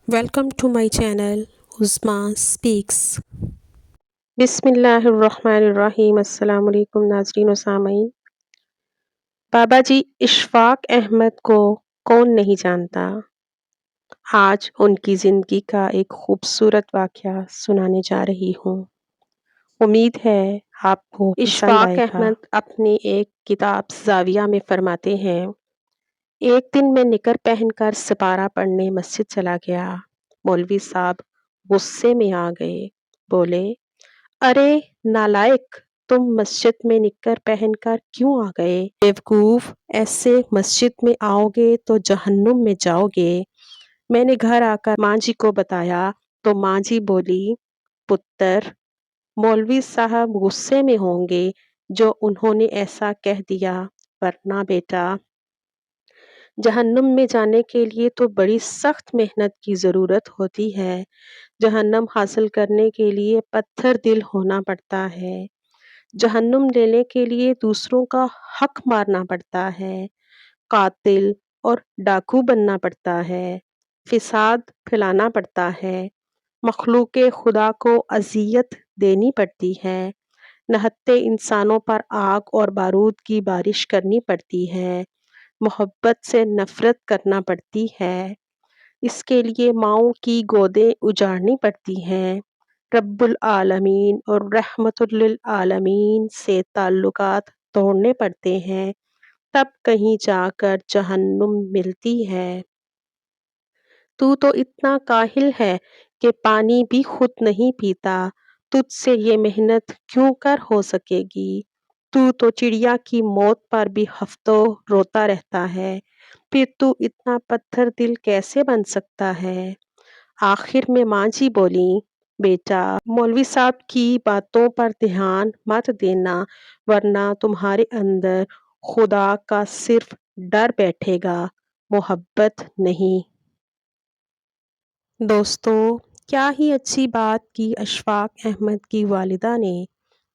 Welcome to my channel Uzma speaks. بسم اللہ الرحمن الرحیم۔ السلام علیکم ناظرین و سامعین۔ بابا جی اشفاق احمد کو کون نہیں جانتا؟ آج ان کی زندگی کا ایک خوبصورت واقعہ سنانے جا رہی ہوں۔ امید ہے آپ کو پسند آئے گا۔ اشفاق احمد اپنی ایک کتاب زاویہ میں فرماتے ہیں، ایک دن میں نکر پہن کر سپارہ پڑھنے مسجد چلا گیا۔ مولوی صاحب غصے میں آ گئے، بولے، ارے نالائق، تم مسجد میں نکر پہن کر کیوں آ گئے؟ بیوقوف، ایسے مسجد میں آؤ گے تو جہنم میں جاؤ گے۔ میں نے گھر آ کر ماں جی کو بتایا تو ماں جی بولی، پتر، مولوی صاحب غصے میں ہوں گے جو انہوں نے ایسا کہہ دیا، ورنہ بیٹا جہنم میں جانے کے لیے تو بڑی سخت محنت کی ضرورت ہوتی ہے۔ جہنم حاصل کرنے کے لیے پتھر دل ہونا پڑتا ہے۔ جہنم لینے کے لیے دوسروں کا حق مارنا پڑتا ہے، قاتل اور ڈاکو بننا پڑتا ہے، فساد پھیلانا پڑتا ہے، مخلوق خدا کو اذیت دینی پڑتی ہے، نہتے انسانوں پر آگ اور بارود کی بارش کرنی پڑتی ہے، محبت سے نفرت کرنا پڑتی ہے، اس کے لیے ماؤں کی گودیں اجاڑنی پڑتی ہیں، رب العالمین اور رحمت للعالمین سے تعلقات توڑنے پڑتے ہیں، تب کہیں جا کر جہنم ملتی ہے۔ تو اتنا کاہل ہے کہ پانی بھی خود نہیں پیتا، تجھ سے یہ محنت کیوں کر ہو سکے گی؟ تو چڑیا کی موت پر بھی ہفتوں روتا رہتا ہے، پھر تو اتنا پتھر دل کیسے بن سکتا ہے؟ آخر میں ماں جی بولی، بیٹا مولوی صاحب کی باتوں پر دھیان مت دینا، ورنہ تمہارے اندر خدا کا صرف ڈر بیٹھے گا، محبت نہیں۔ دوستو، کیا ہی اچھی بات کی اشفاق احمد کی والدہ نے،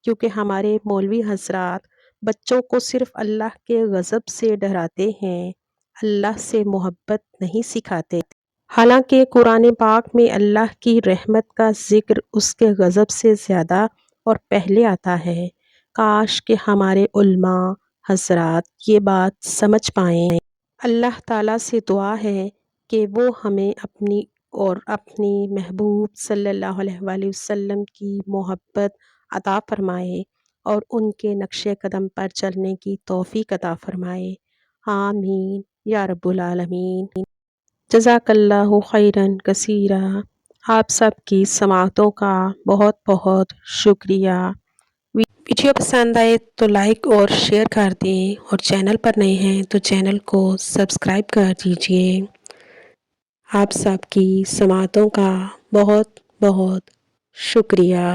کیونکہ ہمارے مولوی حضرات بچوں کو صرف اللہ کے غضب سے ڈراتے ہیں، اللہ سے محبت نہیں سکھاتے۔ حالانکہ قرآن پاک میں اللہ کی رحمت کا ذکر اس کے غضب سے زیادہ اور پہلے آتا ہے۔ کاش کہ ہمارے علماء حضرات یہ بات سمجھ پائیں۔ اللہ تعالیٰ سے دعا ہے کہ وہ ہمیں اپنی اور اپنی محبوب صلی اللہ علیہ وآلہ وسلم کی محبت عطا فرمائے اور ان کے نقش قدم پر چلنے کی توفیق عطا فرمائے، آمین یا رب العالمین۔ جزاک اللہ خیراً کثیرا۔ آپ سب کی سماعتوں کا بہت بہت شکریہ۔ ویڈیو پسند آئے تو لائک اور شیئر کر دیں، اور چینل پر نئے ہیں تو چینل کو سبسکرائب کر دیجیے۔ آپ سب کی سماعتوں کا بہت بہت شکریہ۔